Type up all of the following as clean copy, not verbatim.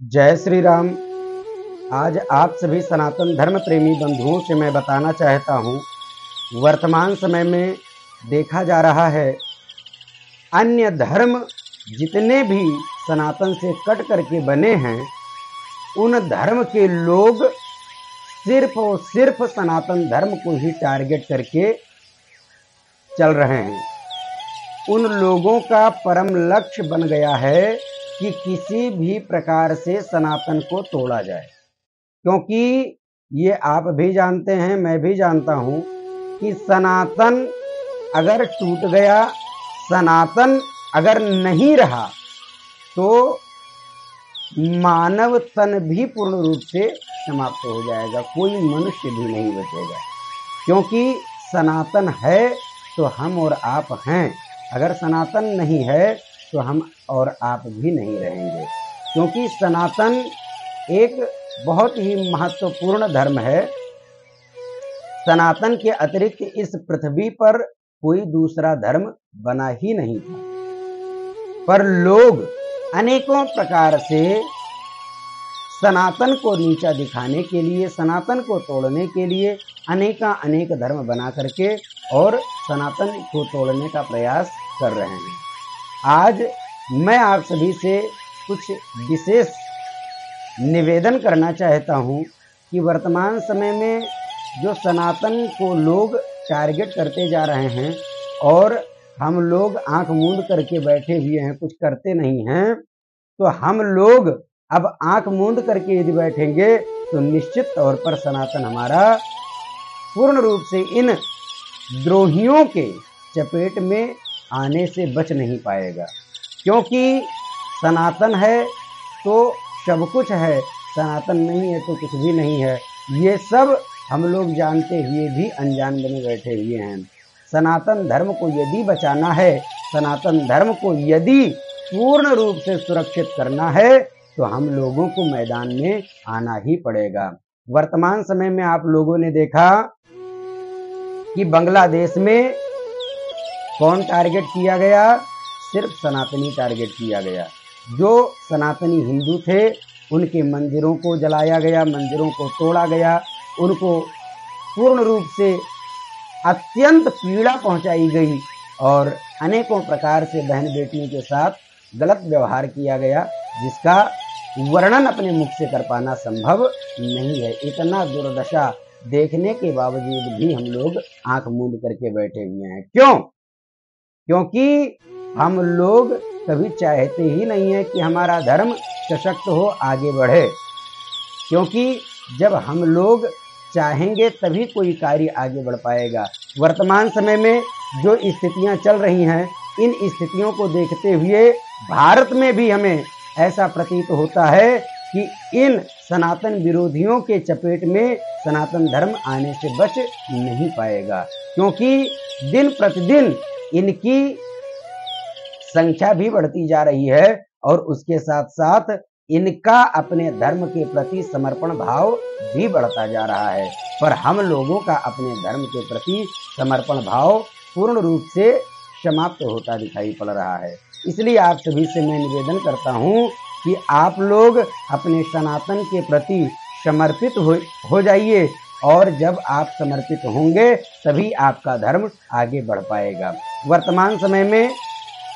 जय श्री राम। आज आप सभी सनातन धर्म प्रेमी बंधुओं से मैं बताना चाहता हूँ, वर्तमान समय में देखा जा रहा है अन्य धर्म जितने भी सनातन से कट करके बने हैं, उन धर्म के लोग सिर्फ और सिर्फ सनातन धर्म को ही टारगेट करके चल रहे हैं। उन लोगों का परम लक्ष्य बन गया है कि किसी भी प्रकार से सनातन को तोड़ा जाए, क्योंकि ये आप भी जानते हैं, मैं भी जानता हूँ कि सनातन अगर टूट गया, सनातन अगर नहीं रहा तो मानव तन भी पूर्ण रूप से समाप्त हो जाएगा, कोई मनुष्य भी नहीं बचेगा। क्योंकि सनातन है तो हम और आप हैं, अगर सनातन नहीं है तो हम और आप भी नहीं रहेंगे। क्योंकि सनातन एक बहुत ही महत्वपूर्ण धर्म है। सनातन के अतिरिक्त इस पृथ्वी पर कोई दूसरा धर्म बना ही नहीं था, पर लोग अनेकों प्रकार से सनातन को नीचा दिखाने के लिए, सनातन को तोड़ने के लिए अनेक धर्म बना करके और सनातन को तोड़ने का प्रयास कर रहे हैं। आज मैं आप सभी से कुछ विशेष निवेदन करना चाहता हूं कि वर्तमान समय में जो सनातन को लोग टारगेट करते जा रहे हैं और हम लोग आंख मूंद करके बैठे हुए हैं, कुछ करते नहीं हैं, तो हम लोग अब आंख मूंद करके यदि बैठेंगे तो निश्चित तौर पर सनातन हमारा पूर्ण रूप से इन द्रोहियों के चपेट में आने से बच नहीं पाएगा। क्योंकि सनातन है तो सब कुछ है, सनातन नहीं है तो कुछ भी नहीं है। ये सब हम लोग जानते हुए भी अनजान बने बैठे हुए हैं। सनातन धर्म को यदि बचाना है, सनातन धर्म को यदि पूर्ण रूप से सुरक्षित करना है तो हम लोगों को मैदान में आना ही पड़ेगा। वर्तमान समय में आप लोगों ने देखा कि बांग्लादेश में कौन टारगेट किया गया? सिर्फ सनातनी टारगेट किया गया। जो सनातनी हिंदू थे उनके मंदिरों को जलाया गया, मंदिरों को तोड़ा गया, उनको पूर्ण रूप से अत्यंत पीड़ा पहुंचाई गई और अनेकों प्रकार से बहन बेटियों के साथ गलत व्यवहार किया गया, जिसका वर्णन अपने मुख से कर पाना संभव नहीं है। इतना दुर्दशा देखने के बावजूद भी हम लोग आंख मूंद करके बैठे हुए हैं। क्यों? क्योंकि हम लोग कभी चाहते ही नहीं है कि हमारा धर्म सशक्त हो, आगे बढ़े। क्योंकि जब हम लोग चाहेंगे तभी कोई कार्य आगे बढ़ पाएगा। वर्तमान समय में जो स्थितियां चल रही हैं, इन स्थितियों को देखते हुए भारत में भी हमें ऐसा प्रतीत होता है कि इन सनातन विरोधियों के चपेट में सनातन धर्म आने से बच नहीं पाएगा। क्योंकि दिन प्रतिदिन इनकी संख्या भी बढ़ती जा रही है और उसके साथ साथ इनका अपने धर्म के प्रति समर्पण भाव भी बढ़ता जा रहा है। पर हम लोगों का अपने धर्म के प्रति समर्पण भाव पूर्ण रूप से समाप्त होता दिखाई पड़ रहा है। इसलिए आप सभी से मैं निवेदन करता हूं कि आप लोग अपने सनातन के प्रति समर्पित हो जाइए, और जब आप समर्पित होंगे तभी आपका धर्म आगे बढ़ पाएगा। वर्तमान समय में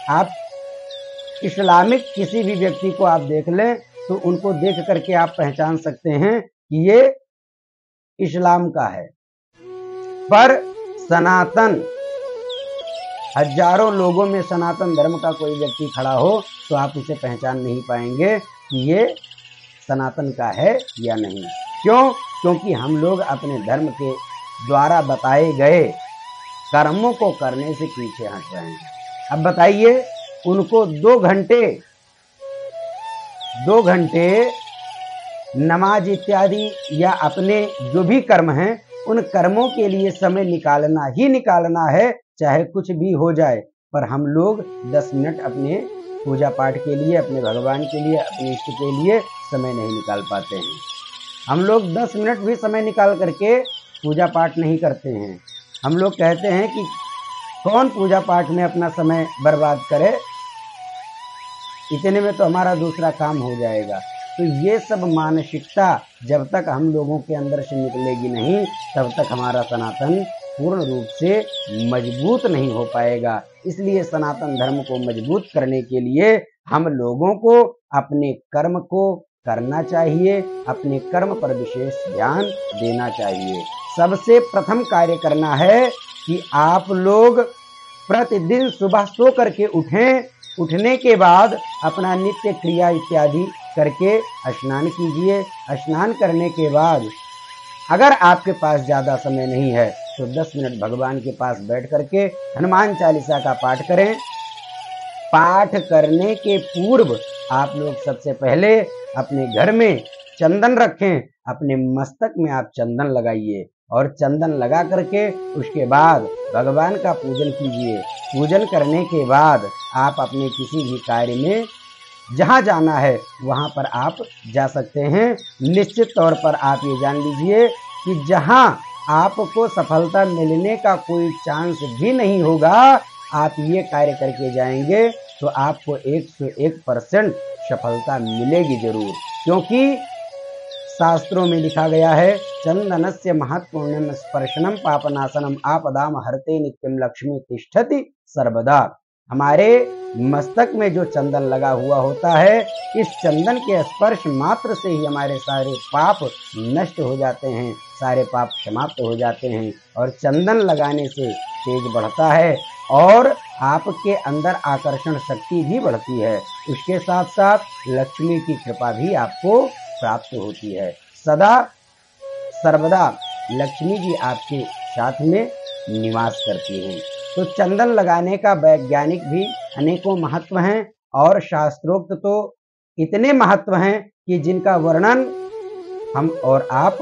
आप इस्लामिक किसी भी व्यक्ति को आप देख लें तो उनको देख करके आप पहचान सकते हैं कि ये इस्लाम का है। पर सनातन, हजारों लोगों में सनातन धर्म का कोई व्यक्ति खड़ा हो तो आप उसे पहचान नहीं पाएंगे कि ये सनातन का है या नहीं। क्यों? क्योंकि हम लोग अपने धर्म के द्वारा बताए गए कर्मों को करने से पीछे हट रहे हैं। अब बताइए, उनको 2 घंटे नमाज इत्यादि या अपने जो भी कर्म हैं उन कर्मों के लिए समय निकालना ही निकालना है, चाहे कुछ भी हो जाए। पर हम लोग 10 मिनट अपने पूजा पाठ के लिए, अपने भगवान के लिए, अपने इष्ट के लिए समय नहीं निकाल पाते हैं। हम लोग 10 मिनट भी समय निकाल करके पूजा पाठ नहीं करते हैं। हम लोग कहते हैं कि कौन पूजा पाठ में अपना समय बर्बाद करे, इतने में तो हमारा दूसरा काम हो जाएगा। तो ये सब मानसिकता जब तक हम लोगों के अंदर से निकलेगी नहीं, तब तक हमारा सनातन पूर्ण रूप से मजबूत नहीं हो पाएगा। इसलिए सनातन धर्म को मजबूत करने के लिए हम लोगों को अपने कर्म को करना चाहिए, अपने कर्म पर विशेष ध्यान देना चाहिए। सबसे प्रथम कार्य करना है कि आप लोग प्रतिदिन सुबह सो करके उठें। उठने के बाद अपना नित्य क्रिया इत्यादि करके स्नान कीजिए। स्नान करने के बाद अगर आपके पास ज़्यादा समय नहीं है तो 10 मिनट भगवान के पास बैठ करके हनुमान चालीसा का पाठ करें। पाठ करने के पूर्व आप लोग सबसे पहले अपने घर में चंदन रखें। अपने मस्तक में आप चंदन लगाइए और चंदन लगा करके उसके बाद भगवान का पूजन कीजिए। पूजन करने के बाद आप अपने किसी भी कार्य में जहाँ जाना है वहाँ पर आप जा सकते हैं। निश्चित तौर पर आप ये जान लीजिए कि जहाँ आपको सफलता मिलने का कोई चांस भी नहीं होगा, आप ये कार्य करके जाएंगे तो आपको 101% सफलता मिलेगी जरूर। क्योंकि शास्त्रों में लिखा गया है, चंदनस्य महत्पुण्यम स्पर्शनम पापनाशनम आपदाम हरते नित्यम लक्ष्मी तिष्ठति सर्वदा। हमारे मस्तक में जो चंदन लगा हुआ होता है, इस चंदन के स्पर्श मात्र से ही हमारे सारे पाप नष्ट हो जाते हैं, सारे पाप समाप्त हो जाते हैं। और चंदन लगाने से तेज बढ़ता है और आपके अंदर आकर्षण शक्ति भी बढ़ती है। उसके साथ साथ लक्ष्मी की कृपा भी आपको प्राप्त होती है। सदा सर्वदा लक्ष्मी जी आपके साथ में निवास करती हैं। तो चंदन लगाने का वैज्ञानिक भी अनेकों महत्व हैं और शास्त्रोक्त तो इतने महत्व हैं कि जिनका वर्णन हम और आप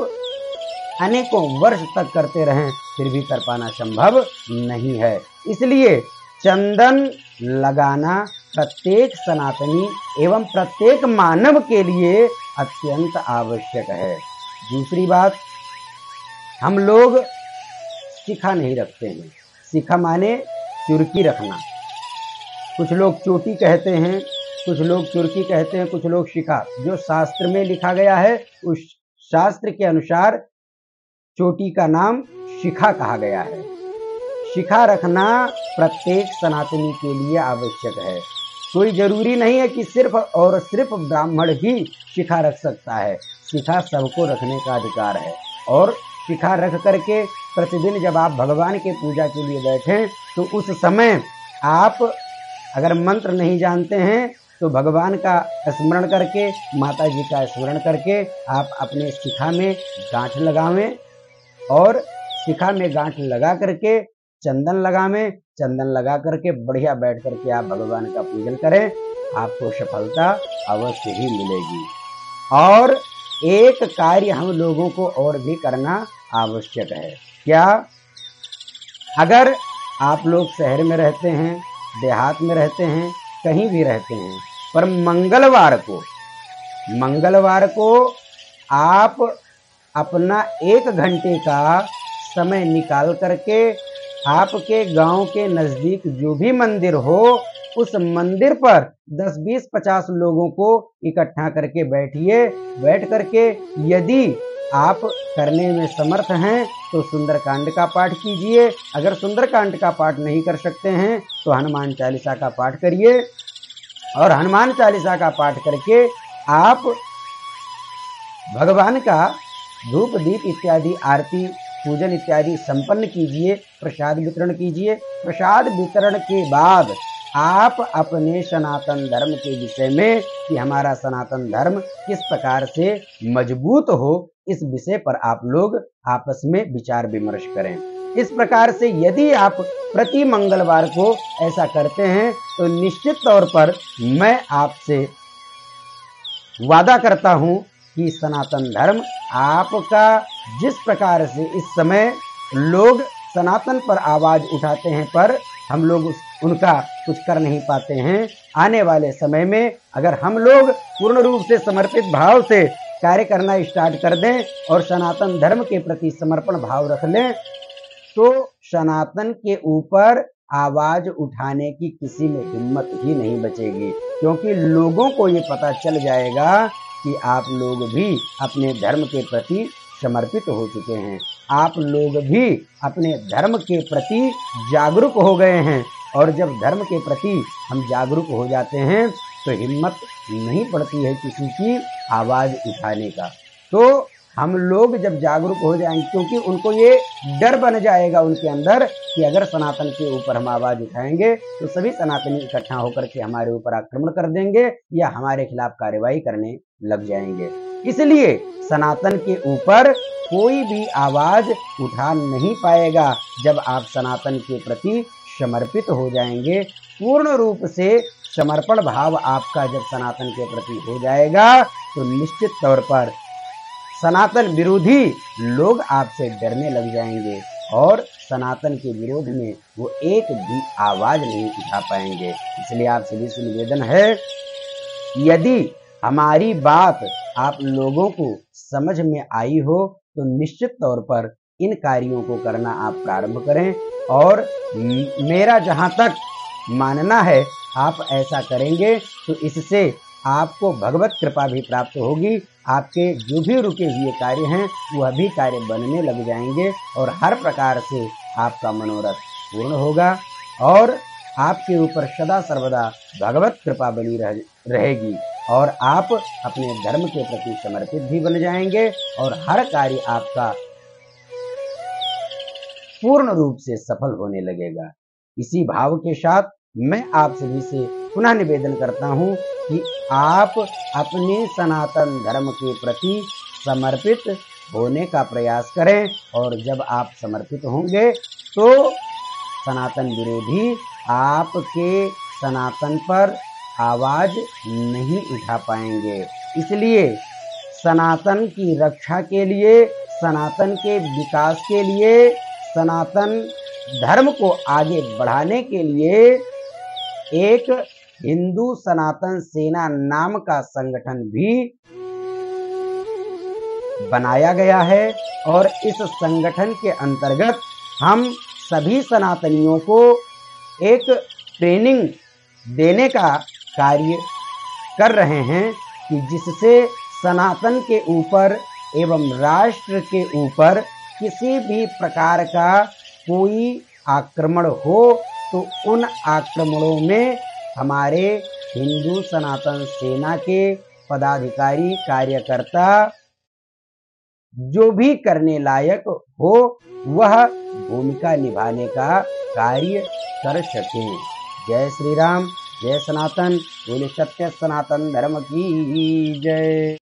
अनेकों वर्ष तक करते रहें फिर भी कर पाना संभव नहीं है। इसलिए चंदन लगाना प्रत्येक सनातनी एवं प्रत्येक मानव के लिए अत्यंत आवश्यक है। दूसरी बात, हम लोग शिखा नहीं रखते हैं। शिखा माने चुरकी रखना। कुछ लोग चोटी कहते हैं, कुछ लोग चुरकी कहते हैं, कुछ लोग शिखा। जो शास्त्र में लिखा गया है उस शास्त्र के अनुसार चोटी का नाम शिखा कहा गया है। शिखा रखना प्रत्येक सनातनी के लिए आवश्यक है। कोई जरूरी नहीं है कि सिर्फ और सिर्फ ब्राह्मण ही शिखा रख सकता है। शिखा सबको रखने का अधिकार है। और शिखा रख करके प्रतिदिन जब आप भगवान के पूजा के लिए बैठें तो उस समय आप अगर मंत्र नहीं जानते हैं तो भगवान का स्मरण करके, माता जी का स्मरण करके आप अपने शिखा में गांठ लगावें और शिखा में गांठ लगा करके चंदन लगावें। चंदन लगा करके बढ़िया बैठ करके आप भगवान का पूजन करें, आपको सफलता अवश्य ही मिलेगी। और एक कार्य हम लोगों को और भी करना आवश्यक है। क्या? अगर आप लोग शहर में रहते हैं, देहात में रहते हैं, कहीं भी रहते हैं, पर मंगलवार को आप अपना 1 घंटे का समय निकाल करके आपके गांव के नजदीक जो भी मंदिर हो उस मंदिर पर 10, 20, 50 लोगों को इकट्ठा करके बैठिए। बैठ करके यदि आप करने में समर्थ हैं तो सुंदरकांड का पाठ कीजिए। अगर सुंदरकांड का पाठ नहीं कर सकते हैं तो हनुमान चालीसा का पाठ करिए। और हनुमान चालीसा का पाठ करके आप भगवान का धूप दीप इत्यादि आरती पूजन इत्यादि संपन्न कीजिए। प्रसाद वितरण कीजिए। प्रसाद वितरण के बाद आप अपने सनातन धर्म के विषय में कि हमारा सनातन धर्म किस प्रकार से मजबूत हो, इस विषय पर आप लोग आपस में विचार विमर्श करें। इस प्रकार से यदि आप प्रति मंगलवार को ऐसा करते हैं तो निश्चित तौर पर मैं आपसे वादा करता हूं कि सनातन धर्म आपका जिस प्रकार से इस समय लोग सनातन पर आवाज उठाते हैं पर हम लोग उनका कुछ कर नहीं पाते हैं, आने वाले समय में अगर हम लोग पूर्ण रूप से समर्पित भाव से कार्य करना स्टार्ट कर दें और सनातन धर्म के प्रति समर्पण भाव रख लें तो सनातन के ऊपर आवाज उठाने की किसी में हिम्मत ही नहीं बचेगी। क्योंकि लोगों को ये पता चल जाएगा कि आप लोग भी अपने धर्म के प्रति समर्पित हो चुके हैं, आप लोग भी अपने धर्म के प्रति जागरूक हो गए हैं। और जब धर्म के प्रति हम जागरूक हो जाते हैं तो हिम्मत नहीं पड़ती है किसी की आवाज़ उठाने का। तो हम लोग जब जागरूक हो जाएंगे, क्योंकि उनको ये डर बन जाएगा उनके अंदर कि अगर सनातन के ऊपर हम आवाज़ उठाएंगे तो सभी सनातनी इकट्ठा होकर के हमारे ऊपर आक्रमण कर देंगे या हमारे खिलाफ कार्रवाई करने लग जाएंगे। इसलिए सनातन के ऊपर कोई भी आवाज़ उठा नहीं पाएगा। जब आप सनातन के प्रति समर्पित हो जाएंगे, पूर्ण रूप से समर्पण भाव आपका जब सनातन के प्रति हो जाएगा तो निश्चित तौर पर सनातन विरोधी लोग आपसे डरने लग जाएंगे और सनातन के विरोध में वो एक भी आवाज नहीं उठा पाएंगे। इसलिए आप सभी से निवेदन है, यदि हमारी बात आप लोगों को समझ में आई हो तो निश्चित तौर पर इन कार्यों को करना आप प्रारंभ करें। और मेरा जहां तक मानना है आप ऐसा करेंगे तो इससे आपको भगवत कृपा भी प्राप्त होगी। आपके जो भी रुके हुए कार्य हैं वह भी कार्य बनने लग जाएंगे और हर प्रकार से आपका मनोरथ पूर्ण होगा और आपके ऊपर सदा सर्वदा भगवत कृपा बनी रहेगी और आप अपने धर्म के प्रति समर्पित भी बन जाएंगे और हर कार्य आपका पूर्ण रूप से सफल होने लगेगा। इसी भाव के साथ मैं आप सभी से पुनः निवेदन करता हूं कि आप अपने सनातन धर्म के प्रति समर्पित होने का प्रयास करें और जब आप समर्पित होंगे तो सनातन विरोधी आपके सनातन पर आवाज नहीं उठा पाएंगे। इसलिए सनातन की रक्षा के लिए, सनातन के विकास के लिए, सनातन धर्म को आगे बढ़ाने के लिए एक हिंदू सनातन सेना नाम का संगठन भी बनाया गया है और इस संगठन के अंतर्गत हम सभी सनातनियों को एक ट्रेनिंग देने का कार्य कर रहे हैं कि जिससे सनातन के ऊपर एवं राष्ट्र के ऊपर किसी भी प्रकार का कोई आक्रमण हो तो उन आक्रमणों में हमारे हिंदू सनातन सेना के पदाधिकारी कार्यकर्ता जो भी करने लायक हो वह भूमिका निभाने का कार्य कर सकें। जय श्री राम, जय सनातन, बोले सत्य सनातन धर्म की जय।